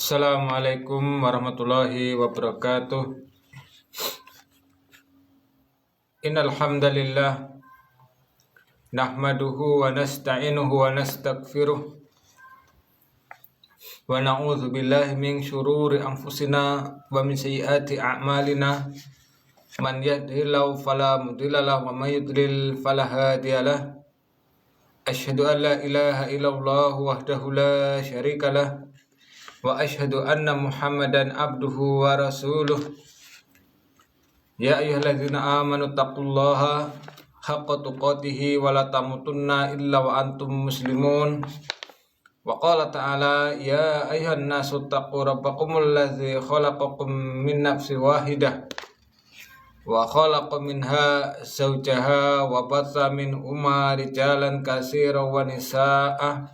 Assalamualaikum warahmatullahi wabarakatuh. Innal hamdalillah nahmaduhu wa nasta'inuhu wa nastaghfiruh wa na'udzu billahi min syururi anfusina wa min sayyiati a'malina. Man yahdihillahu fala mudilla lahu wa may yudlil fala hadiya lahu. Asyhadu an la ilaha illallah wahdahu la syarika lah wa asyhadu anna Muhammadan abduhu wa rasuluh. Ya ayyuhalladzina amanu taqullaha haqqa tuqatih wa la tamutunna illa wa antum muslimun. Wa qala ta'ala ya ayyuhan nasu taqu rabbakumul ladzi khalaqakum min nafsin wahidah wa khalaqa minha zawjaha wa batha minhuma rijalan katsiran wa nisaa'a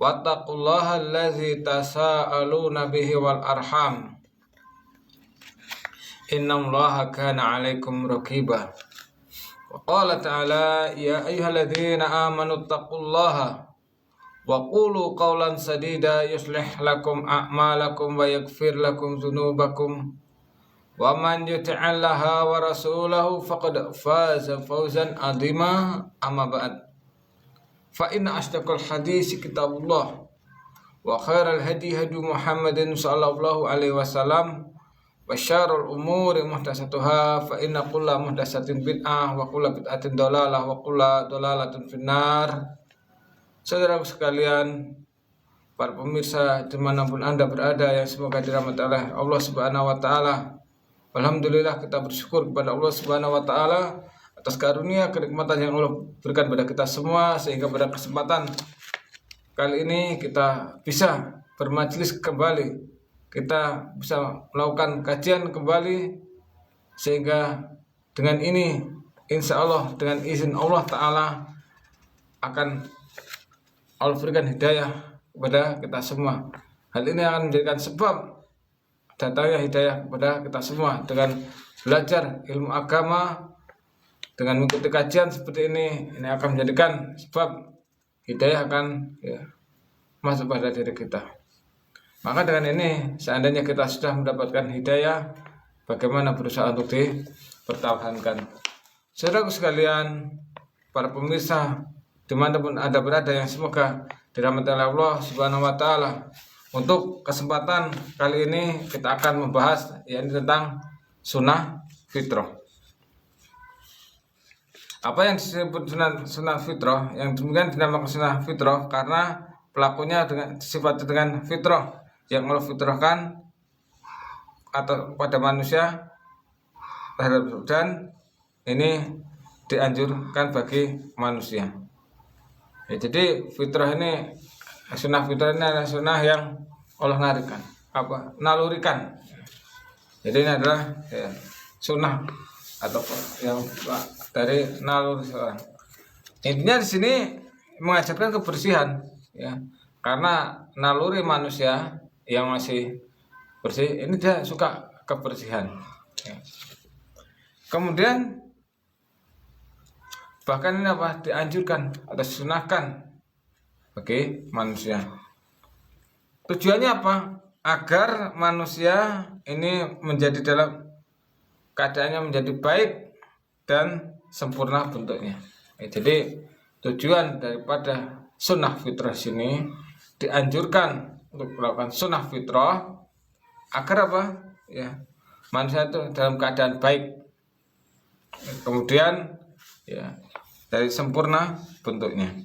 wattaqullaha allazi tasaaluna bihi wal arham innallaha kana 'alaikum raqiba. Wa qala ta'ala ya ayyuhalladzina amanu taqullaha wa qulu qawlan sadida yuslih lakum a'malakum wa yaghfir lakum dzunubakum wa man yuti'illaha wa rasulahu faqad faza fawzan 'azima. Amma ba'd. Fa inna asdaqal hadits kitabullah wa khairal hadi hadi Muhammadin sallallahu alaihi wasallam wa syarrul umuri muhdatsatuha fa inna kulla muhdatsatin bid'ah wa kulla bid'atin dhalalah wa kulla dhalalatin finnar. Saudara sekalian, para pemirsa dimanapun Anda berada yang semoga dirahmati oleh Allah Subhanahu wa taala. Alhamdulillah, kita bersyukur kepada Allah Subhanahu wa taala atas karunia kenikmatan yang Allah berikan kepada kita semua, sehingga pada kesempatan kali ini kita bisa bermajelis kembali, kita bisa melakukan kajian kembali, sehingga dengan ini insya Allah dengan izin Allah Ta'ala akan Allah berikan hidayah kepada kita semua. Hal ini akan menjadikan sebab datangnya hidayah kepada kita semua dengan belajar ilmu agama, dengan mengikuti kajian seperti ini akan menjadikan sebab hidayah akan masuk pada diri kita. Maka dengan ini seandainya kita sudah mendapatkan hidayah, bagaimana berusaha untuk dipertahankan. Saudaraku sekalian, para pemirsa dimanapun Anda berada yang semoga dirahmati oleh Allah Subhanahu wa taala. Untuk kesempatan kali ini kita akan membahas tentang sunnah fitrah. Apa yang disebut sunnah fitrah? Yang demikian dinamakan sunnah fitrah karena pelakunya sifatnya dengan fitrah yang Allah fitrahkan atau pada manusia, dan ini dianjurkan bagi manusia. Jadi fitrah ini, sunnah fitrah ini adalah sunnah yang Allah nalurikan. Jadi ini adalah sunnah atau yang dari naluri seorang. Intinya di sini mengajarkan kebersihan, karena naluri manusia yang masih bersih ini dia suka kebersihan. Kemudian bahkan ini dianjurkan atau disunahkan bagi manusia. Tujuannya apa? Agar manusia ini menjadi dalam keadaannya menjadi baik dan sempurna bentuknya. Jadi tujuan daripada sunnah fitrah sini dianjurkan untuk melakukan sunnah fitrah agar apa? Manusia itu dalam keadaan baik. Kemudian dari sempurna bentuknya.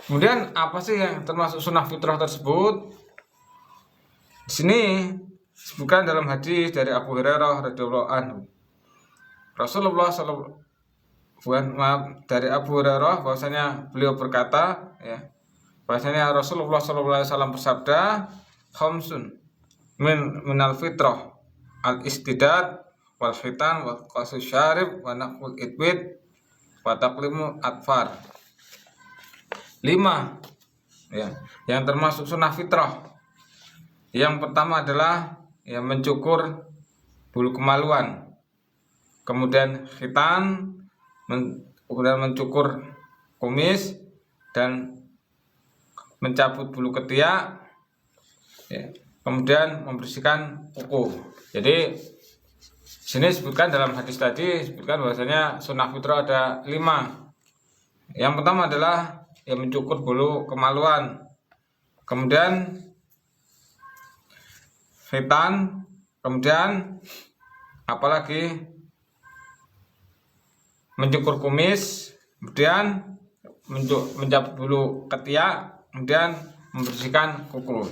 Kemudian apa sih yang termasuk sunnah fitrah tersebut? Di sini disebutkan dalam hadis dari Abu Hurairah radhiyallahu anhu. Dari Abu Hurairah bahwasanya beliau berkata, bahwasanya Rasulullah sallallahu alaihi wasallam bersabda, khamsun minal fitrah al-istidad wal khitan wa qasus syarib wa naqul idbid wa taqlimu atfar. 5 yang termasuk sunnah fitrah. Yang pertama adalah mencukur bulu kemaluan, kemudian khitan, kemudian mencukur kumis dan mencabut bulu ketiak, kemudian membersihkan kuku. Jadi sini disebutkan dalam hadis tadi disebutkan bahwasanya sunnah fitrah ada 5. Yang pertama adalah mencukur bulu kemaluan, kemudian khitan, kemudian apalagi mencukur kumis, kemudian mencabut bulu ketiak, kemudian membersihkan kuku.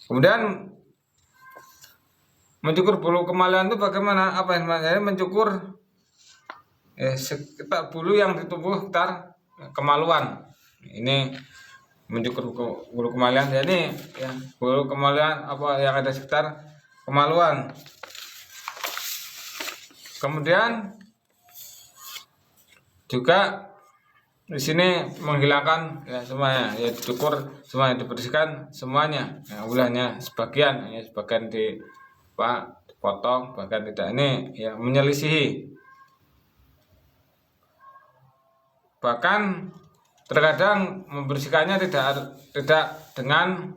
Kemudian mencukur bulu kemaluan itu bagaimana? Apa yang namanya mencukur sekitar bulu yang di tubuh sekitar kemaluan. Ini mencukur bulu kemaluan. Jadi bulu kemaluan apa yang ada sekitar kemaluan. Kemudian juga di sini menghilangkan semuanya, dicukur semuanya, dibersihkan semuanya. Ulahnya sebagian dipotong, bahkan tidak, ini menyelisihi. Bahkan terkadang membersihkannya tidak dengan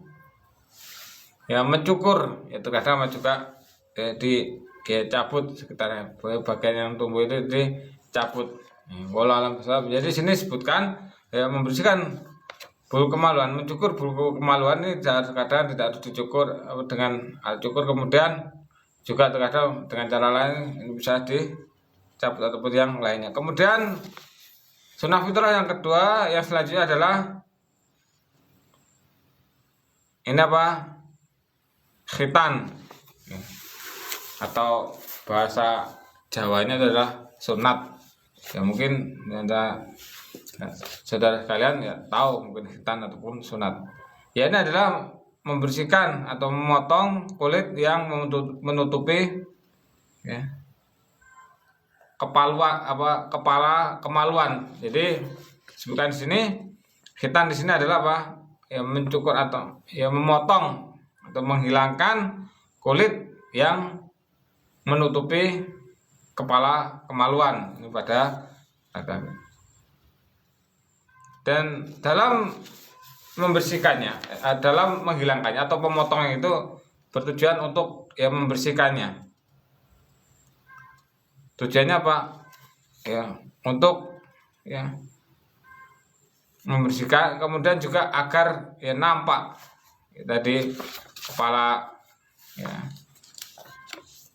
mencukur, terkadang juga dicabut sekitarnya, bagian yang tumbuh itu dicabut. Walau alam besar. Jadi sini disebutkan membersihkan bulu kemaluan, mencukur bulu kemaluan ini terkadang tidak harus dicukur dengan alat cukur, kemudian juga terkadang dengan cara lain ini bisa dicabut ataupun yang lainnya. Kemudian sunnah fitrah yang kedua yang selanjutnya adalah ini apa? Khitan, atau bahasa Jawanya adalah sunat. Mungkin Anda saudara sekalian tahu mungkin khitan ataupun sunat. Ini adalah membersihkan atau memotong kulit yang menutupi kepala kemaluan. Jadi sebutkan di sini khitan di sini adalah apa? Mencukur atau memotong atau menghilangkan kulit yang menutupi kepala kemaluan ini pada laki-laki. Dan dalam membersihkannya, dalam menghilangkannya atau pemotongan itu bertujuan untuk membersihkannya. Tujuannya apa? Untuk membersihkan, kemudian juga agar nampak tadi kepala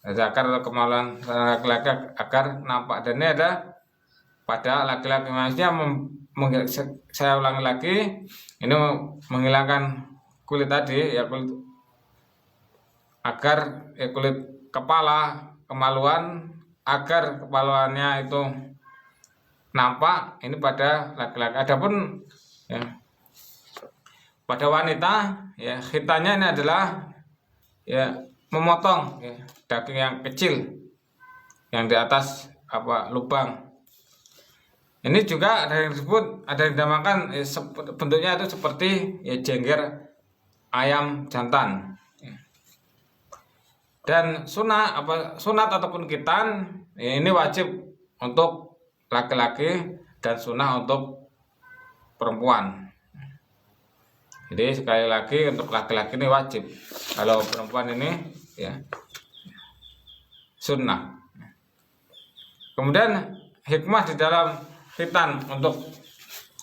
zakar kemaluan laki-laki agar nampak. Dan ini ada pada laki-laki, maksudnya saya ulangi lagi, ini menghilangkan kulit tadi kulit agar kulit kepala kemaluan agar kepalanya itu nampak, ini pada laki-laki. Adapun pada wanita khitannya ini adalah memotong daging yang kecil yang di atas lubang. Ini juga ada yang disebut, ada yang dinamakan bentuknya itu seperti jengger ayam jantan. Dan sunat ataupun khitan ini wajib untuk laki-laki dan sunnah untuk perempuan. Jadi sekali lagi untuk laki-laki ini wajib, kalau perempuan ini sunnah. Kemudian hikmah di dalam khitan untuk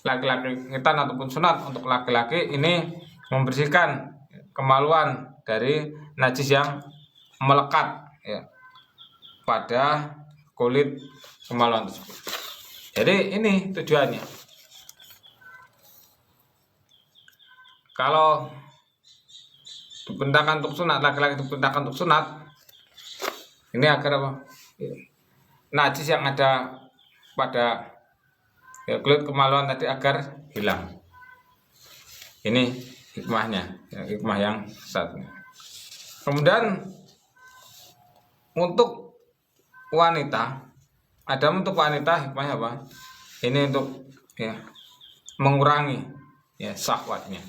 laki-laki, khitan ataupun sunat untuk laki-laki ini membersihkan kemaluan dari najis yang melekat pada kulit kemaluan tersebut. Jadi ini tujuannya. Kalau dipindahkan untuk sunat, laki-laki dipindahkan untuk sunat, ini agar apa? Najis yang ada pada kulit kemaluan tadi agar hilang. Ini hikmahnya, hikmah yang satu. Kemudian untuk wanita, ada untuk wanita hikmahnya apa? Ini untuk mengurangi syahwatnya.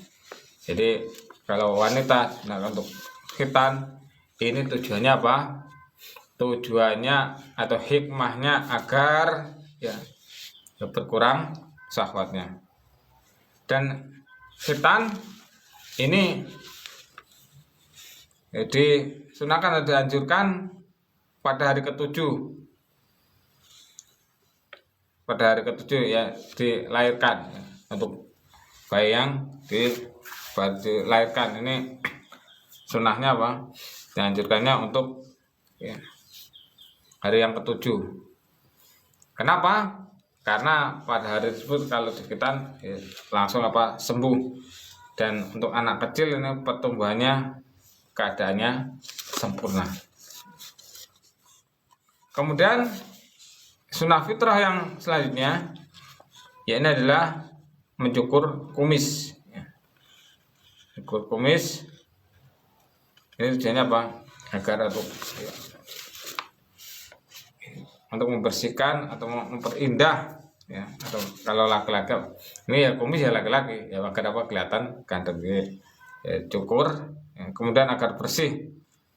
Jadi kalau wanita untuk khitan ini tujuannya apa? Tujuannya atau hikmahnya agar berkurang syahwatnya. Dan khitan ini Jadi sunahkan atau dianjurkan pada hari ketujuh. Pada hari ketujuh ya dilahirkan ya, untuk bayi yang dilahirkan. Ini sunahnya apa? Dianjurkannya untuk ya, hari yang ketujuh. Kenapa? Karena pada hari tersebut kalau dikitan ya, langsung sembuh. Dan untuk anak kecil ini pertumbuhannya keadaannya sempurna. Kemudian sunnah fitrah yang selanjutnya ya ini adalah mencukur kumis. Cukur kumis ini tujuannya apa? Agar untuk membersihkan atau memperindah ya, atau kalau laki-laki ini ya kumis ya laki-laki ya agar kelihatan ganteng ya, cukur ya, kemudian agar bersih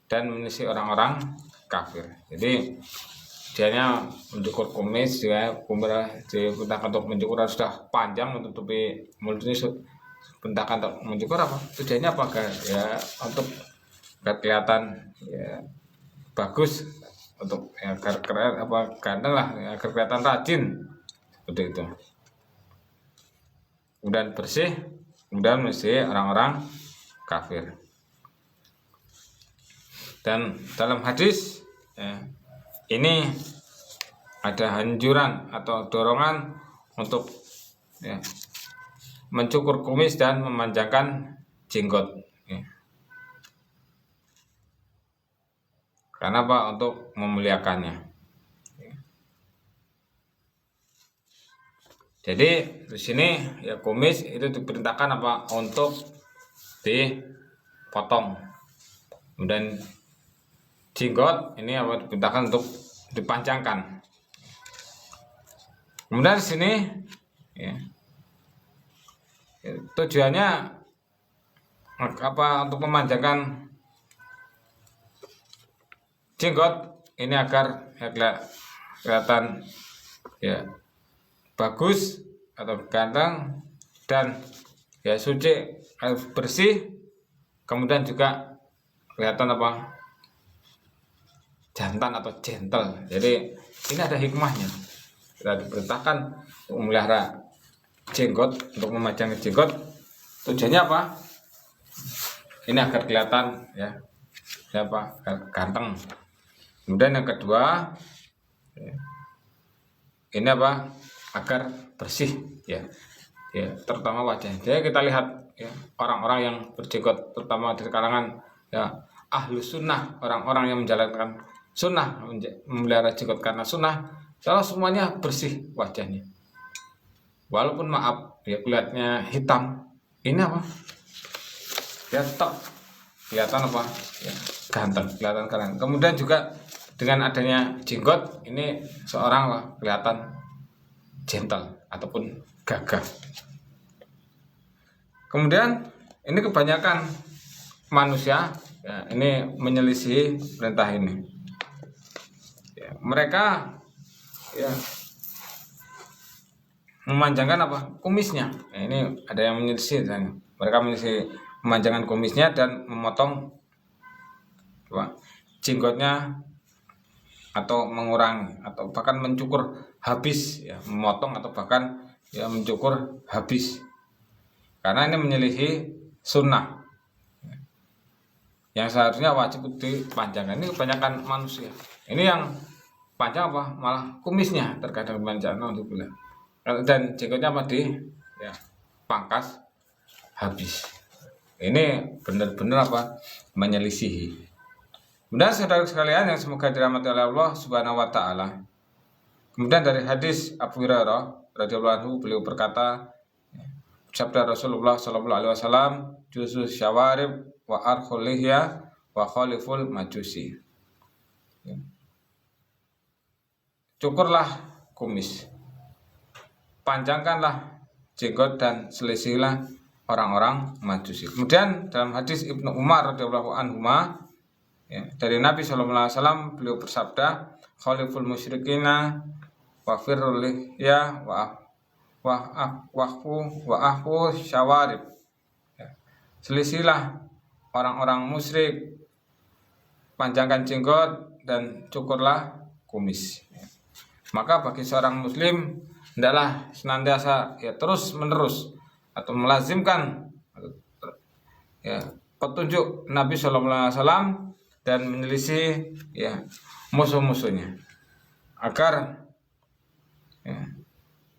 dan menyelisih orang-orang kafir. Jadi dianya mencukur kumis ya, diperintahkan untuk mencukur sudah panjang menutupi mulut ini, perintahkan untuk mencukur apa? Tujuannya apa? Ya untuk kelihatan ya bagus, untuk ya, agar keren ganteng lah ya, agar kelihatan rajin seperti itu. Kemudian bersih, kemudian mesti orang-orang kafir. Dan dalam hadis ya, ini ada anjuran atau dorongan untuk ya, mencukur kumis dan memanjangkan jenggot ya. Karena apa? Untuk memuliakannya ya. Jadi di sini ya kumis itu diperintahkan apa? Untuk dipotong. Kemudian jenggot ini apa? Diperintahkan untuk dipanjangkan. Kemudian di sini ya, tujuannya apa? Untuk memanjangkan jenggot ini agar ya, kelihatan ya bagus atau ganteng dan ya suci, bersih, kemudian juga kelihatan apa? Jantan atau gentle. Jadi ini ada hikmahnya. Kita diperintahkan untuk memelihara jenggot, untuk memanjangkan jenggot. Tujuannya apa? Ini agar kelihatan ya ganteng. Kemudian yang kedua ya, ini apa? Agar bersih ya, terutama wajah. Jadi kita lihat ya, orang-orang yang berjenggot, terutama dari kalangan ya ahlu sunnah, orang-orang yang menjalankan sunnah, memelihara jenggot karena sunnah, kalau semuanya bersih wajahnya. Walaupun maaf ya kulitnya hitam, ini apa? Ya tetap kelihatan apa? Ya, ganteng, kelihatan keren. Kemudian juga dengan adanya jenggot ini seorang kelihatan gentle ataupun gagah. Kemudian ini kebanyakan manusia ya, ini menyelisih perintah ini. Ya, mereka ya memanjangkan apa? Kumisnya. Nah, ini ada yang menyelisih, mereka menyelisih memanjangkan kumisnya dan memotong jenggotnya atau mengurangi atau bahkan mencukur habis ya, memotong atau bahkan ya mencukur habis, karena ini menyelisihi sunnah yang seharusnya wajib dipanjangkan. Ini kebanyakan manusia ini yang panjang apa malah kumisnya terkadang panjang dan jenggotnya apa ya pangkas habis. Ini benar-benar apa menyelisihi. Kemudian saudara sekalian yang semoga dirahmati oleh Allah Subhanahu wa taala. Kemudian dari hadis Abu Hurairah radhiyallahu anhu, beliau berkata, sabda Rasulullah sallallahu alaihi wasallam, "Juzu syawarib wa arkhul lihya wa khaliful majusi." Cukurlah kumis, panjangkanlah jenggot dan selisihilah orang-orang majusi. Kemudian dalam hadis Ibnu Umar radhiyallahu anhu ya, dari Nabi SAW beliau bersabda, khaliful musyrikina wa firrul lihya wa ahfu syawarib ya, selisilah orang-orang musyrik panjangkan jenggot dan cukurlah kumis. Maka bagi seorang muslim hendaklah senantiasa terus menerus atau melazimkan petunjuk Nabi Shallallahu Alaihi Wasallam dan menyelisih musuh-musuhnya agar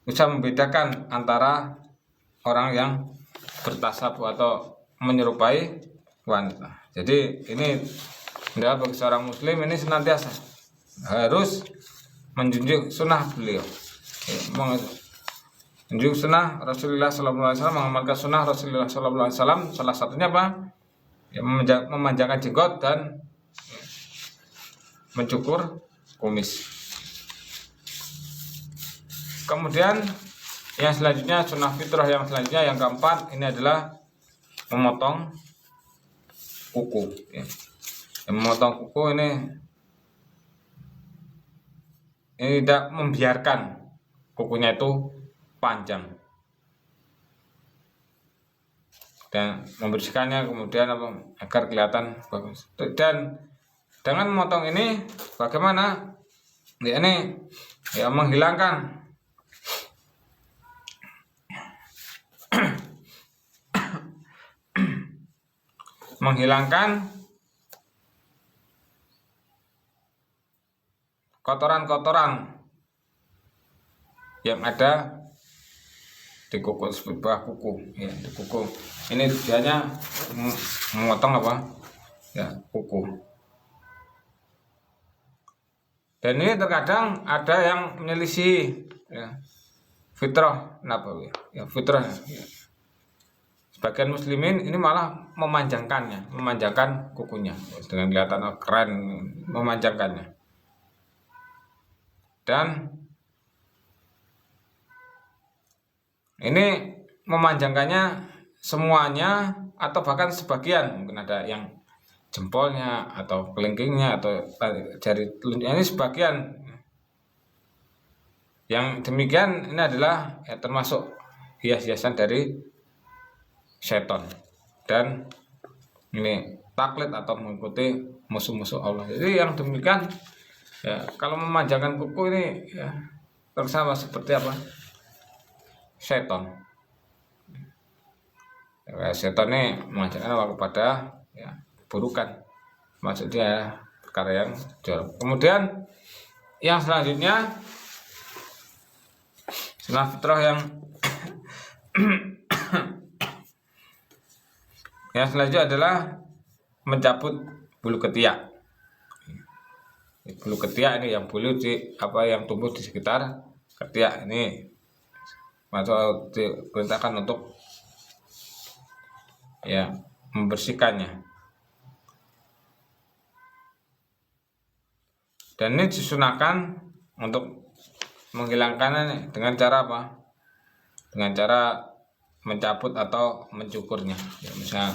bisa membedakan antara orang yang bertasabuh atau menyerupai wanita. Jadi ini bagi seorang muslim ini senantiasa harus menjunjung sunnah beliau, menjunjung sunnah Rasulullah Sallallahu Alaihi Wasallam, mengamalkan sunnah Rasulullah Sallallahu Alaihi Wasallam. Salah satunya apa? Memanjangkan jenggot dan mencukur kumis. Kemudian yang selanjutnya sunnah fitrah yang selanjutnya yang keempat ini adalah memotong kuku. Memotong kuku ini tidak membiarkan kukunya itu panjang dan membersihkannya kemudian agar kelihatan bagus. Dan dengan memotong ini bagaimana? Ini menghilangkan kotoran-kotoran yang ada di kuku, bawah kuku, di kuku. Ini tujuannya memotong kuku. Dan ini terkadang ada yang menyelisih fitrah nabawi, fitrah. Sebagian muslimin ini malah memanjangkan kukunya dengan kelihatan keren, memanjangkannya. Dan ini memanjangkannya semuanya atau bahkan sebagian, mungkin ada yang jempolnya atau kelingkingnya atau jari telunjuknya, ini sebagian. Yang demikian ini adalah termasuk hias-hiasan dari setan dan ini taklid atau mengikuti musuh-musuh Allah. Jadi yang demikian kalau memanjangkan kuku ini tersama seperti apa? Setan. Setan ini memanjangkan Allah kepada keburukan, maksudnya perkara yang jorok. Kemudian yang selanjutnya sunnah fitrah yang selanjutnya adalah mencabut bulu ketiak. Bulu ketiak ini yang yang tumbuh di sekitar ketiak ini, atau diperintahkan untuk membersihkannya. Dan ini disunahkan untuk menghilangkannya dengan cara apa? Dengan cara mencabut atau mencukurnya. Misalnya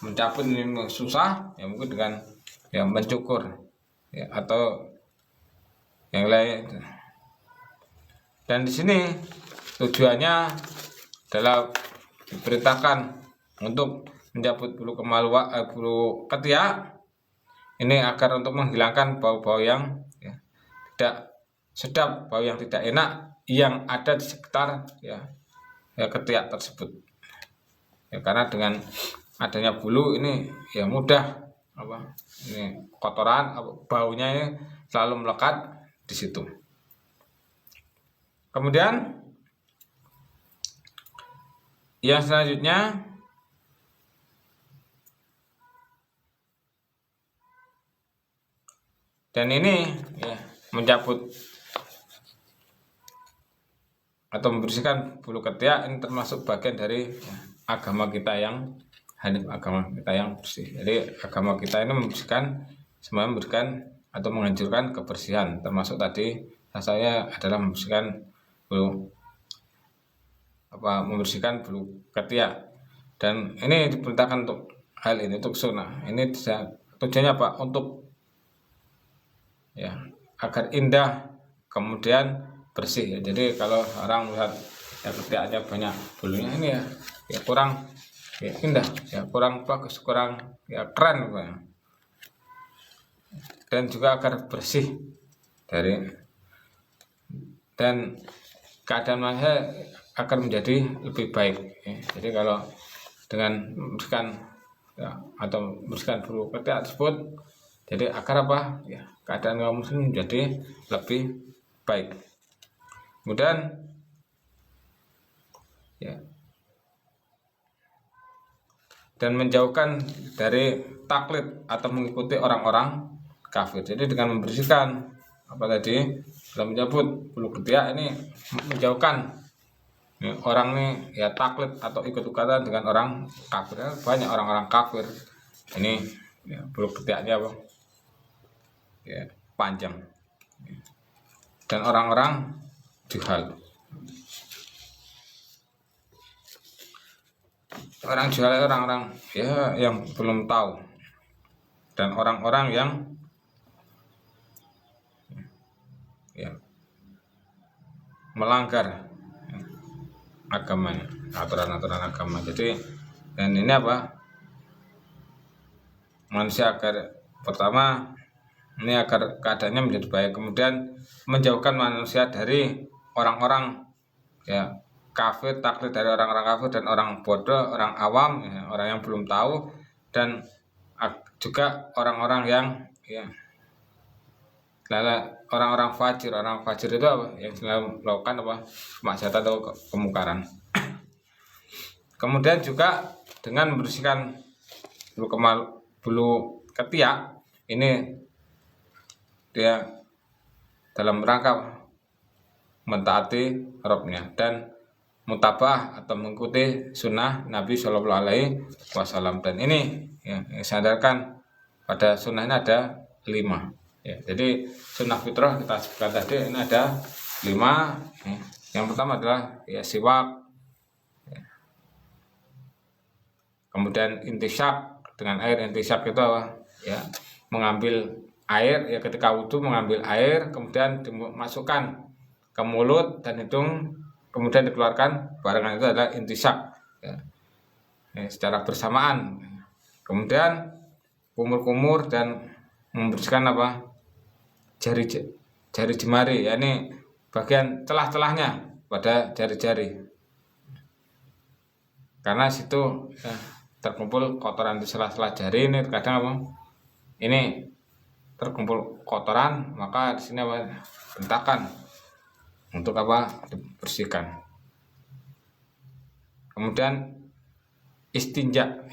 mencabut ini susah, mungkin dengan mencukur atau yang lain. Dan di sini tujuannya adalah diperintahkan untuk mencabut bulu ketiak ini agar untuk menghilangkan bau-bau yang tidak sedap, bau yang tidak enak yang ada di sekitar ketiak tersebut. Karena dengan adanya bulu ini mudah ini kotoran baunya ini selalu melekat di situ. Kemudian yang selanjutnya dan ini mencabut atau membersihkan bulu ketiak ini termasuk bagian dari agama kita yang hanif, agama kita yang bersih. Jadi agama kita ini membersihkan, semuanya memberikan atau menghancurkan kebersihan, termasuk tadi saya adalah membersihkan bulu ketiak. Dan ini diperintahkan untuk hal ini, untuk sunnah. Ini tujuannya apa? Untuk agar indah kemudian bersih. Jadi kalau orang melihat ketiaknya banyak bulunya ini kurang indah, kurang bagus, kurang keren. dan juga agar bersih dari, dan keadaan manusia akan menjadi lebih baik ya. Jadi kalau dengan membersihkan ya, atau membersihkan bulu ketiak tersebut, jadi agar apa ya, keadaan kaum muslim menjadi lebih baik. Kemudian ya, dan menjauhkan dari taklid atau mengikuti orang-orang kafir. Jadi dengan membersihkan apa tadi, dalam menyebut bulu ketiak ini menjauhkan ya, orang nih ya taklid atau ikut-ikutan dengan orang kafir. Banyak orang-orang kafir ini ya, bulu ketiaknya apa ya, panjang, dan orang-orang juhal. Orang jual, orang-orang ya yang belum tahu, dan orang-orang yang ya, melanggar agamanya, aturan-aturan agama. Jadi dan ini apa, manusia agar pertama ini agar keadaannya menjadi baik, kemudian menjauhkan manusia dari orang-orang ya kafir, taklid dari orang-orang kafir dan orang bodoh, orang awam ya, orang yang belum tahu, dan juga orang-orang yang ya orang-orang fajir. Orang fajir itu apa, yang selalu melakukan apa, maksiat atau kemungkaran. Kemudian juga dengan membersihkan bulu ketiak ini dia dalam rangka mentaati Rabbnya dan mutabah atau mengikuti sunnah Nabi Shallallahu Alaihi Wasallam. Dan ini ya, sadarkan pada sunnah ini ada 5 ya. Jadi sunnah fitrah kita sebutkan tadi ini ada 5 ya. Yang pertama adalah ya siwak ya. Kemudian intisyak dengan air. Intisyak itu apa ya, mengambil air ya, ketika wudhu mengambil air kemudian dimasukkan ke mulut dan hidung, kemudian dikeluarkan barengan, itu adalah intisyak ya. Secara bersamaan. Kemudian kumur-kumur dan membersihkan apa, jari jemari, yakni bagian celah-celahnya pada jari-jari, karena situ ya, terkumpul kotoran di sela-sela jari. Ini terkadang apa, ini terkumpul kotoran, maka di sini apa, bentakan untuk apa, dibersihkan. Kemudian istinja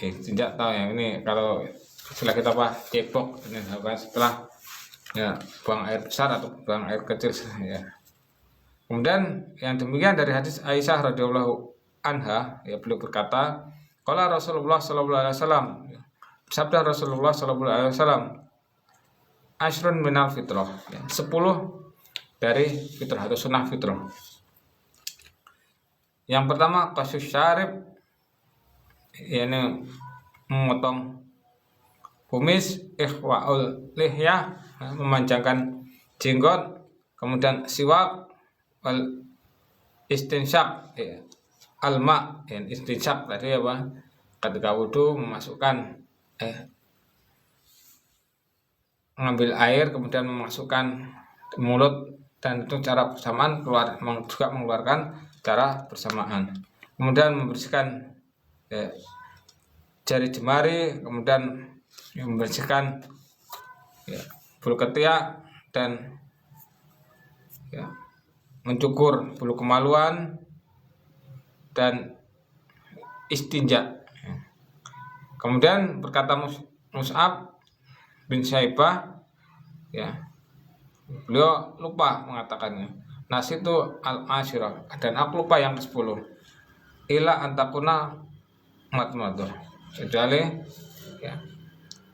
tahu ya, ini kalau setelah kita apa, cebok ini apa, setelah ya buang air besar atau buang air kecil ya. Kemudian yang demikian dari hadis Aisyah radhiyallahu anha ya, beliau berkata, qala Rasulullah sallallahu alaihi wasallam, sabda Rasulullah sallallahu alaihi wasallam, asyrun minal fitrah ya, 10 dari fitrah atau sunnah fitrah. Yang pertama qasus syarib, yakni memotong kumis, ikhwaul lihyah, memanjangkan jenggot, kemudian siwak, wal istinsyak ya, alma ya, istinsyak tadi apa, ketika wudhu memasukkan mengambil air kemudian memasukkan mulut, dan itu cara bersamaan juga mengeluarkan cara bersamaan. Kemudian membersihkan ya, jari jemari, kemudian membersihkan ya, bulu ketiak, dan ya, mencukur bulu kemaluan, dan istinja. Kemudian berkata Mus'ab bin Syaibah ya, beliau lupa mengatakannya, nasitu al-asyirah, dan aku lupa yang ke-10, ila antakuna matmadah, kecuali ya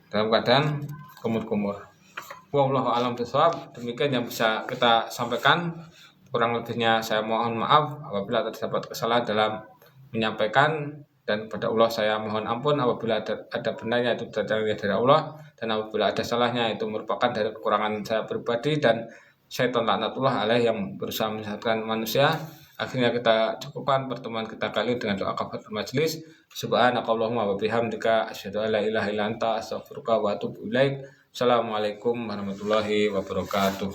dalam keadaan kumur-kumur. Wallahu a'lam bishawab. Demikian yang bisa kita sampaikan, kurang lebihnya saya mohon maaf apabila terdapat kesalahan dalam menyampaikan, dan pada Allah saya mohon ampun apabila ada benarnya itu datangnya dari Allah, dan apabila ada salahnya itu merupakan dari kekurangan saya pribadi dan syaitan laknatullah alaih yang berusaha menyesatkan manusia. Akhirnya kita cukupkan pertemuan kita kali dengan doa kafaratul majlis. Subhanakallahumma wa bihamdika asyhadu an la ilaha illa anta astaghfiruka wa atubu ilaik. Assalamualaikum warahmatullahi wabarakatuh.